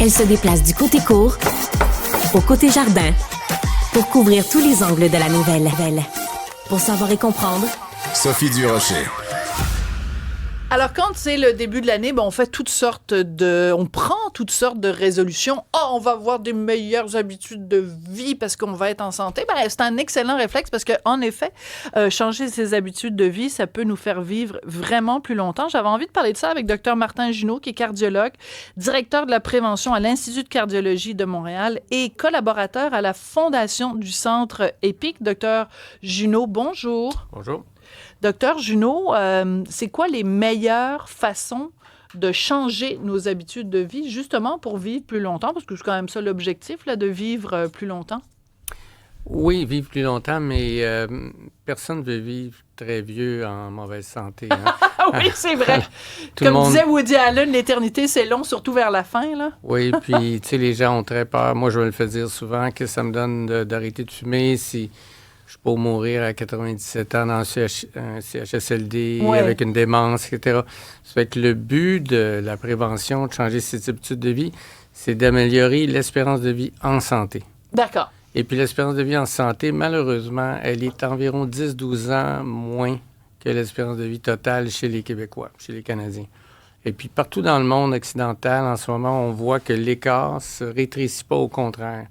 Elle se déplace du côté court au côté jardin pour couvrir tous les angles de la nouvelle. Pour savoir et comprendre, Sophie Durocher. Alors, quand c'est le début de l'année, on fait on prend toutes sortes de résolutions. On va avoir des meilleures habitudes de vie parce qu'on va être en santé. C'est un excellent réflexe parce que, en effet, changer ses habitudes de vie, ça peut nous faire vivre vraiment plus longtemps. J'avais envie de parler de ça avec Dr Martin Junot, qui est cardiologue, directeur de la prévention à l'Institut de cardiologie de Montréal et collaborateur à la fondation du Centre EPIC. Dr Junot, bonjour. Bonjour. Docteur Junot, c'est quoi les meilleures façons de changer nos habitudes de vie, justement pour vivre plus longtemps? Parce que c'est quand même ça l'objectif, là, de vivre plus longtemps. Oui, vivre plus longtemps, mais personne ne veut vivre très vieux en mauvaise santé. Hein? Oui, c'est vrai. Comme disait Woody Allen, l'éternité, c'est long, surtout vers la fin, là. Oui, puis, tu sais, les gens ont très peur. Moi, je me le fais dire souvent que ça me donne d'arrêter de fumer si je peux mourir à 97 ans dans un CHSLD avec une démence, etc. Ça fait que le but de la prévention, de changer ses habitudes de vie, c'est d'améliorer l'espérance de vie en santé. D'accord. Et puis l'espérance de vie en santé, malheureusement, elle est environ 10-12 ans moins que l'espérance de vie totale chez les Québécois, chez les Canadiens. Et puis partout dans le monde occidental, en ce moment, on voit que l'écart ne se rétrécit pas, au contraire.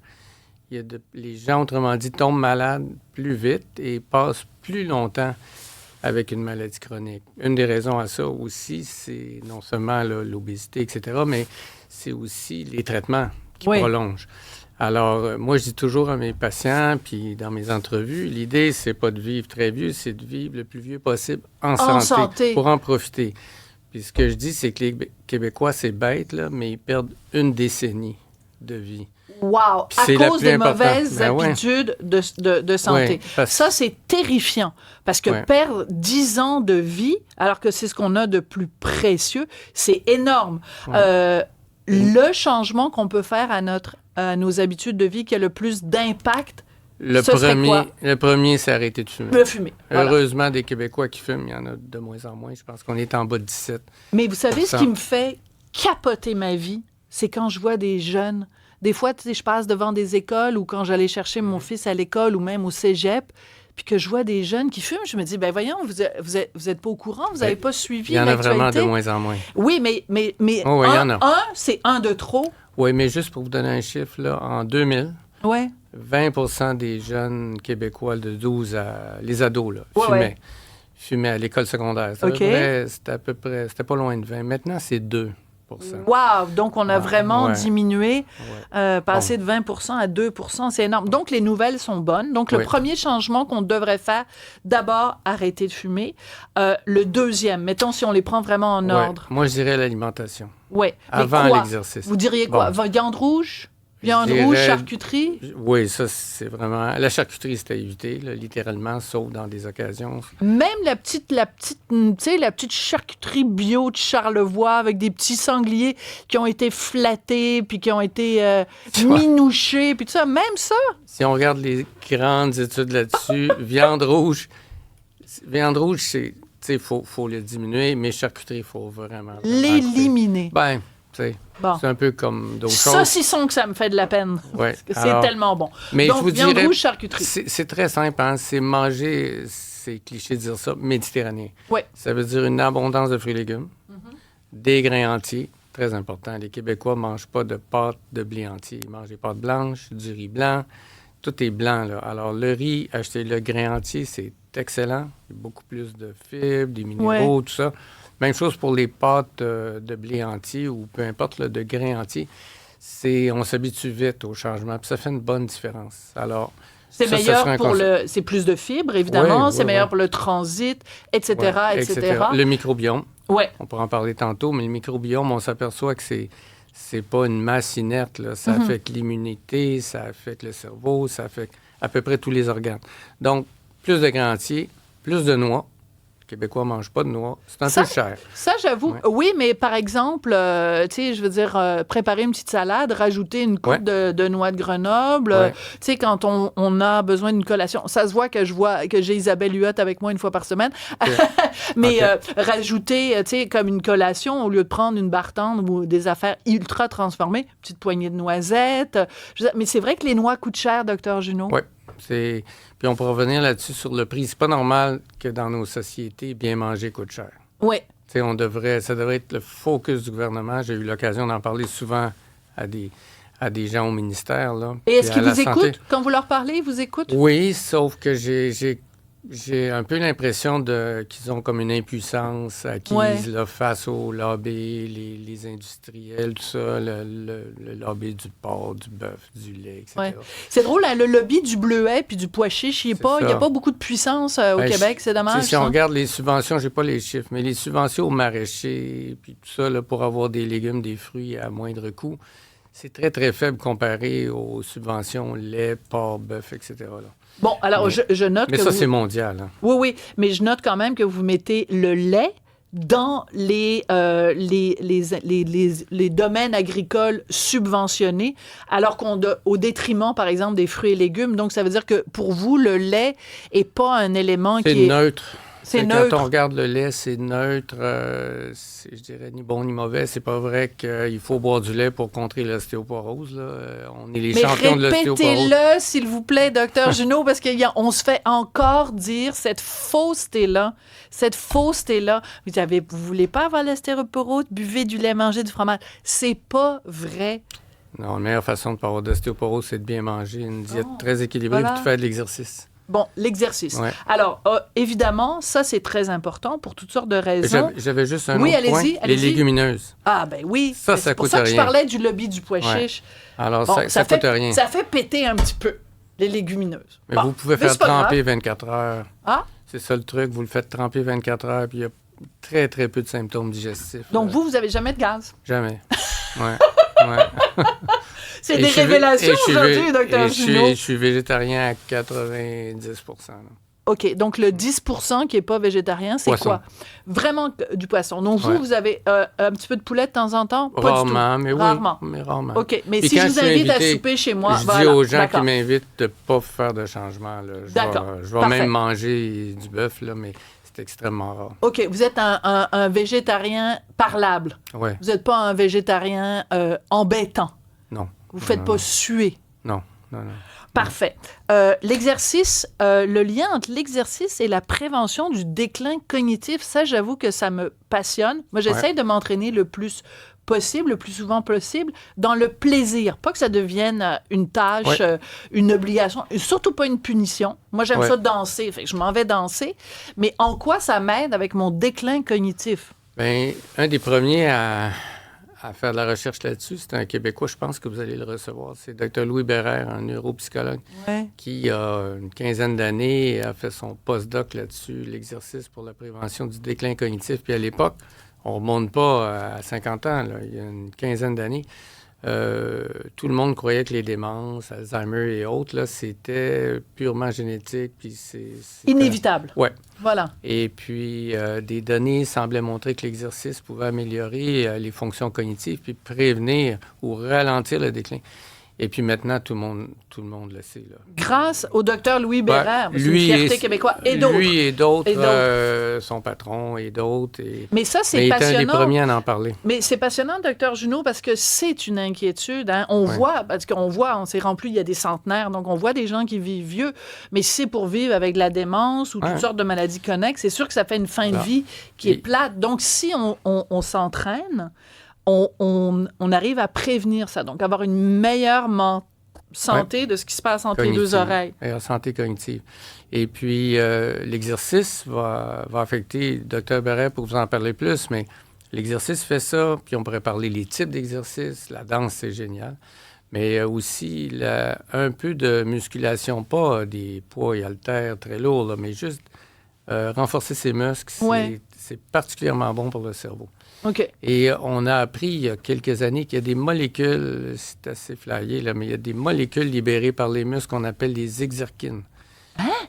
Les gens, autrement dit, tombent malades plus vite et passent plus longtemps avec une maladie chronique. Une des raisons à ça aussi, c'est non seulement l'obésité, etc., mais c'est aussi les traitements qui prolongent. Alors, moi, je dis toujours à mes patients, puis dans mes entrevues, l'idée, c'est pas de vivre très vieux, c'est de vivre le plus vieux possible en santé, pour en profiter. Puis ce que je dis, c'est que les Québécois, c'est bête, là, mais ils perdent une décennie de vie. Wow! À cause des mauvaises habitudes de santé. Oui, ça, c'est terrifiant. Parce que perdre 10 ans de vie, alors que c'est ce qu'on a de plus précieux, c'est énorme. Le changement qu'on peut faire à nos habitudes de vie qui a le plus d'impact, le premier, c'est arrêter de fumer. Le fumer. Voilà. Heureusement, des Québécois qui fument, il y en a de moins en moins. Je pense qu'on est en bas de 17 %. Mais vous savez, ce qui me fait capoter ma vie, c'est quand je vois des jeunes. Des fois, tu sais, je passe devant des écoles ou quand j'allais chercher mon fils à l'école ou même au cégep, puis que je vois des jeunes qui fument, je me dis, voyons, vous êtes pas au courant, vous n'avez pas suivi l'actualité. Il y en a vraiment de moins en moins. Oui, mais il y en a. C'est un de trop. Oui, mais juste pour vous donner un chiffre, là, en 2000, 20 % des jeunes Québécois de 12 à... Les ados, là, fumaient à l'école secondaire. C'était pas loin de 20. Maintenant, c'est 2 %. Wow! Donc, on a vraiment diminué, passé de 20 % à 2 %. C'est énorme. Donc, les nouvelles sont bonnes. Donc, le premier changement qu'on devrait faire, d'abord, arrêter de fumer. Le deuxième, mettons, si on les prend vraiment en ordre. Moi, je dirais l'alimentation. Oui. Avant l'exercice. Vous diriez quoi? Viande rouge? Viande rouge, charcuterie? Oui, ça, c'est vraiment... La charcuterie, c'est à éviter, là, littéralement, sauf dans des occasions. Même la petite charcuterie bio de Charlevoix avec des petits sangliers qui ont été flattés puis qui ont été minouchés puis tout ça. Même ça? Si on regarde les grandes études là-dessus, viande rouge, c'est... Tu sais, faut le diminuer, mais charcuterie, il faut vraiment l'éliminer. C'est un peu comme d'autres choses. Saucisson que ça me fait de la peine. C'est tellement bon. Mais donc, je vous viande dirais, rouge, charcuterie. C'est très simple. Hein? C'est manger, c'est cliché de dire ça, méditerranéen. Oui. Ça veut dire une abondance de fruits et légumes, des grains entiers, très important. Les Québécois ne mangent pas de pâtes de blé entier. Ils mangent des pâtes blanches, du riz blanc. Tout est blanc, là. Alors, le riz, acheter le grain entier, c'est excellent. Il y a beaucoup plus de fibres, des minéraux, tout ça. Même chose pour les pâtes de blé entier ou peu importe, là, de grains entiers. On s'habitue vite au changement, puis ça fait une bonne différence. Alors, c'est meilleur pour c'est plus de fibres, évidemment. C'est meilleur pour le transit, etc., etc. Le microbiome. Oui. On pourra en parler tantôt, mais le microbiome, on s'aperçoit que c'est pas une masse inerte, là. Ça affecte l'immunité, ça affecte le cerveau, ça affecte à peu près tous les organes. Donc, plus de grains entiers, plus de noix, Québécois ne mangent pas de noix. C'est un Ça, peu cher. Ça, j'avoue. Ouais. Oui, mais par exemple, tu sais, je veux dire, préparer une petite salade, rajouter une coupe de noix de Grenoble. Ouais. Tu sais, quand on a besoin d'une collation, ça se voit que j'ai Isabelle Huot avec moi une fois par semaine. Mais rajouter, tu sais, comme une collation, au lieu de prendre une bartende ou des affaires ultra transformées, une petite poignée de noisettes. Mais c'est vrai que les noix coûtent cher, Dr Junot. Oui. Puis on peut revenir là-dessus sur le prix. C'est pas normal que dans nos sociétés, bien manger coûte cher. Oui. Ça devrait être le focus du gouvernement. J'ai eu l'occasion d'en parler souvent à des gens au ministère. Là. Et est-ce qu'ils à la vous santé. écoutent? Quand vous leur parlez, ils vous écoutent? Oui, sauf que j'ai un peu l'impression qu'ils ont comme une impuissance acquise là, face au lobby, les industriels, tout ça, le lobby du porc, du bœuf, du lait, etc. Ouais. C'est drôle, hein, le lobby du bleuet puis du pois chiche, il n'y a pas beaucoup de puissance au Québec, c'est dommage. Si on regarde les subventions, j'ai pas les chiffres, mais les subventions aux maraîchers, puis tout ça, là, pour avoir des légumes, des fruits à moindre coût, c'est très, très faible comparé aux subventions lait, porc, bœuf, etc. Là. Bon, alors je note que mais ça, c'est mondial. Hein. Oui, mais je note quand même que vous mettez le lait dans les domaines agricoles subventionnés, alors au détriment, par exemple, des fruits et légumes. Donc, ça veut dire que pour vous, le lait n'est pas un élément qui est... C'est neutre. C'est neutre. Quand on regarde le lait, c'est neutre. Je dirais ni bon ni mauvais. C'est pas vrai qu'il faut boire du lait pour contrer l'ostéoporose. Là. On est les champions de l'ostéoporose. Répétez-le, s'il vous plaît, Dr Junot, parce qu'on se fait encore dire cette fausseté-là. Vous voulez pas avoir l'ostéoporose? Buvez du lait, mangez du fromage. C'est pas vrai. Non, la meilleure façon de ne pas avoir d'ostéoporose, c'est de bien manger, une diète très équilibrée, et de faire de l'exercice. Bon, l'exercice. Ouais. Alors, évidemment, ça, c'est très important pour toutes sortes de raisons. J'avais juste un autre point. Allez-y. Les légumineuses. Ah, ben oui. Ça c'est pour coûte ça que rien. je parlais du lobby du pois chiche. Alors, ça coûte rien. Ça fait péter un petit peu, les légumineuses. Mais vous pouvez faire tremper 24 heures. Ah? C'est ça le truc. Vous le faites tremper 24 heures, puis il y a très, très peu de symptômes digestifs. Donc, vous n'avez jamais de gaz? Jamais. Ouais. C'est des révélations aujourd'hui, Dr Junot. Je suis végétarien à 90 là. OK, donc le 10 qui n'est pas végétarien, c'est quoi? Vraiment du poisson. Donc vous avez un petit peu de poulet de temps en temps? Pas rarement, du tout. Mais rarement. Oui, mais rarement. OK, mais si je vous invite à souper chez moi... Je dis aux gens qui m'invitent de ne pas faire de changement. Là. Je vais même manger du bœuf, là, mais c'est extrêmement rare. OK, vous êtes un végétarien parlable. Oui. Vous n'êtes pas un végétarien embêtant. Non. Vous ne faites pas suer. Non. Parfait. L'exercice, le lien entre l'exercice et la prévention du déclin cognitif, ça, j'avoue que ça me passionne. Moi, j'essaie de m'entraîner le plus possible, le plus souvent possible, dans le plaisir. Pas que ça devienne une tâche, une obligation, surtout pas une punition. Moi, j'aime ça danser, fait que je m'en vais danser. Mais en quoi ça m'aide avec mon déclin cognitif? Bien, un des premiers à faire de la recherche là-dessus, c'est un Québécois, je pense que vous allez le recevoir. C'est Dr Louis Bérère, un neuropsychologue, qui a une quinzaine d'années a fait son postdoc là-dessus, l'exercice pour la prévention du déclin cognitif. Puis à l'époque, on ne remonte pas à 50 ans, là, il y a une quinzaine d'années. Tout le monde croyait que les démences, Alzheimer et autres, là, c'était purement génétique. Puis c'est inévitable. Oui. Voilà. Et puis, des données semblaient montrer que l'exercice pouvait améliorer les fonctions cognitives puis prévenir ou ralentir le déclin. Et puis maintenant, tout le monde le sait. Là. Grâce au docteur Louis Bérère, c'est une fierté québécoise, et d'autres. Lui et d'autres, son patron et d'autres. Mais ça, c'est passionnant. Il était un des premiers à en parler. Mais c'est passionnant, docteur Junot, parce que c'est une inquiétude. Hein? On voit, on s'est rempli, il y a des centenaires, donc on voit des gens qui vivent vieux. Mais si c'est pour vivre avec la démence ou toutes sortes de maladies connexes, c'est sûr que ça fait une fin de vie qui est plate. Donc, si on s'entraîne... On arrive à prévenir ça, donc avoir une meilleure santé de ce qui se passe entre les deux oreilles. Meilleure santé cognitive. Et puis, l'exercice va affecter, Dr Bérère, pour vous en parler plus, mais l'exercice fait ça, puis on pourrait parler des types d'exercices. La danse, c'est génial. Mais aussi un peu de musculation, pas des poids et haltères très lourds, là, mais juste renforcer ses muscles, c'est particulièrement bon pour le cerveau. Okay. Et on a appris il y a quelques années qu'il y a des molécules, c'est assez flyé, là, mais il y a des molécules libérées par les muscles qu'on appelle les exerkines,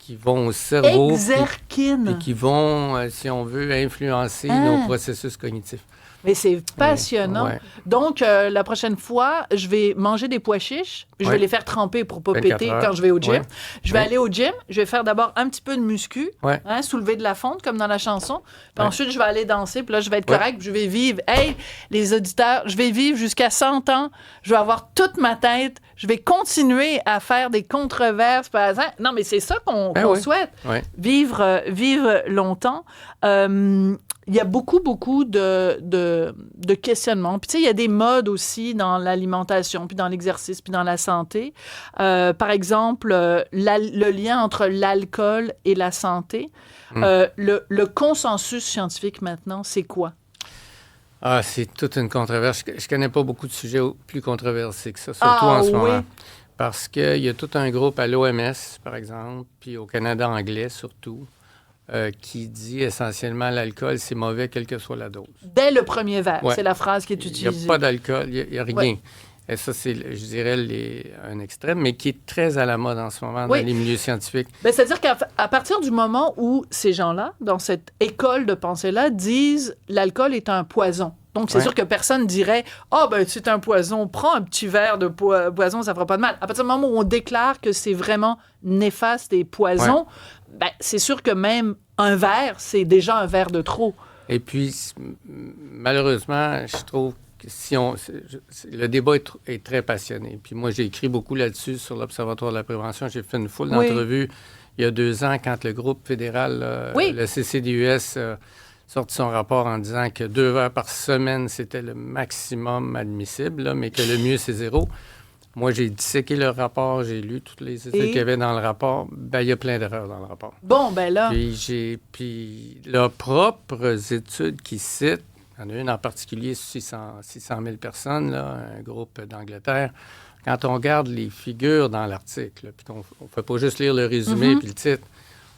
qui vont au cerveau. Exerkine. Et qui vont, si on veut, influencer nos processus cognitifs. Mais c'est passionnant. Ouais. Donc, la prochaine fois, je vais manger des pois chiches. Je vais les faire tremper pour pas péter quand je vais au gym. Ouais. Je vais aller au gym. Je vais faire d'abord un petit peu de muscu, Ouais. soulever de la fonte, comme dans la chanson. Puis ensuite, je vais aller danser. Puis là, je vais être correct. Puis je vais vivre. Hey, les auditeurs, je vais vivre jusqu'à 100 ans. Je vais avoir toute ma tête. Je vais continuer à faire des controverses. Par exemple. Non, mais c'est ça qu'on souhaite. Ouais. Vivre longtemps. Il y a beaucoup de questionnements. Puis, tu sais, il y a des modes aussi dans l'alimentation, puis dans l'exercice, puis dans la santé. Par exemple, le lien entre l'alcool et la santé. Le consensus scientifique maintenant, c'est quoi? Ah, c'est toute une controverse. Je connais pas beaucoup de sujets plus controversés que ça, surtout en ce moment. Parce qu'il y a tout un groupe à l'OMS, par exemple, puis au Canada anglais surtout, qui dit essentiellement l'alcool, c'est mauvais, quelle que soit la dose. Dès le premier verre, c'est la phrase qui est utilisée. Il n'y a pas d'alcool, il n'y a rien. Ouais. Et ça, c'est, je dirais, un extrême, mais qui est très à la mode en ce moment dans les milieux scientifiques. Bien, c'est-à-dire qu'à partir du moment où ces gens-là, dans cette école de pensée-là, disent l'alcool est un poison. Donc, c'est sûr que personne dirait « Ah, ben c'est un poison, prends un petit verre de poison, ça fera pas de mal. » À partir du moment où on déclare que c'est vraiment néfaste et poison, ben, c'est sûr que même un verre, c'est déjà un verre de trop. Et puis, malheureusement, je trouve que le débat est très passionné. Puis moi, j'ai écrit beaucoup là-dessus sur l'Observatoire de la prévention. J'ai fait une foule d'entrevues il y a 2 ans quand le groupe fédéral, le CCDUS, sorti son rapport en disant que 2 verres par semaine, c'était le maximum admissible, là, mais que le mieux, c'est 0. Moi, j'ai disséqué le rapport, j'ai lu toutes les études qu'il y avait dans le rapport. Ben, il y a plein d'erreurs dans le rapport. Bon, ben là... Puis leurs propres études qui citent, il y en a une en particulier, 600 000 personnes, là, un groupe d'Angleterre. Quand on regarde les figures dans l'article, puis qu'on ne fait pas juste lire le résumé puis le titre,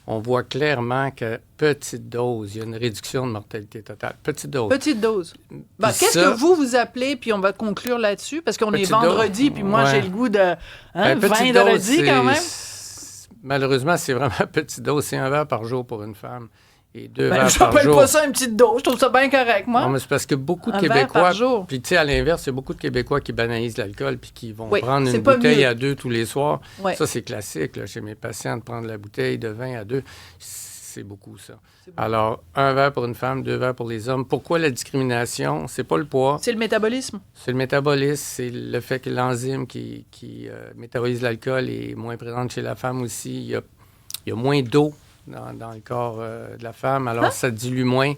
on voit clairement que petite dose, il y a une réduction de mortalité totale. Petite dose. Petite dose. Ben, qu'est-ce que vous appelez, puis on va conclure là-dessus, parce qu'on est vendredi, puis moi, j'ai le goût de vendredi quand même. Malheureusement, c'est vraiment petite dose. C'est 1 verre par jour pour une femme. Et 2 verres par jour. Je n'appelle pas ça une petite dose. Je trouve ça bien correct, moi. Non, mais c'est parce que beaucoup de Québécois... Puis, tu sais, à l'inverse, il y a beaucoup de Québécois qui banalisent l'alcool puis qui vont prendre une bouteille à 2 tous les soirs. Ça, c'est classique, là, chez mes patients, de prendre la bouteille de vin à 2. C'est beaucoup, ça. Alors, 1 verre pour une femme, 2 verres pour les hommes. Pourquoi la discrimination? C'est pas le poids. C'est le métabolisme. C'est le métabolisme. C'est le fait que l'enzyme qui métabolise l'alcool est moins présente chez la femme aussi. Il y a moins d'eau dans le corps de la femme, alors ça dilue moins.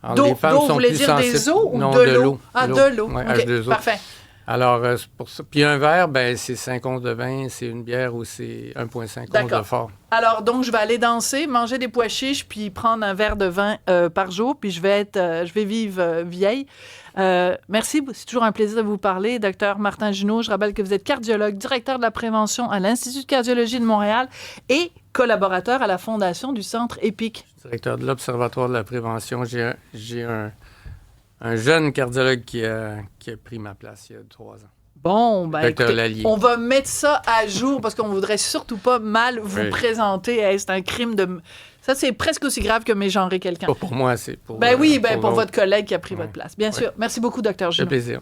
Alors, les femmes sont plus sensibles. Des os ou de l'eau? Ah, de l'eau. Oui, okay, H2O. Parfait. Alors, c'est pour ça. Puis un verre, ben c'est 5 onces de vin, c'est une bière ou c'est 1,5 onces de fort. Alors, donc, je vais aller danser, manger des pois chiches, puis prendre un verre de vin par jour, puis je vais vivre vieille. Merci, c'est toujours un plaisir de vous parler. Docteur Martin Junot, je rappelle que vous êtes cardiologue, directeur de la prévention à l'Institut de cardiologie de Montréal et collaborateur à la fondation du Centre EPIC. Directeur de l'Observatoire de la prévention. J'ai un jeune cardiologue qui a pris ma place il y a 3 ans. Bon, ben écoutez, on va mettre ça à jour parce qu'on voudrait surtout pas mal vous présenter. Hey, c'est un crime de... Ça, c'est presque aussi grave que mégenrer quelqu'un. Pas pour moi, c'est pour... Ben oui, pour votre collègue qui a pris votre place. Bien sûr. Merci beaucoup, Dr. Junot. C'est un plaisir.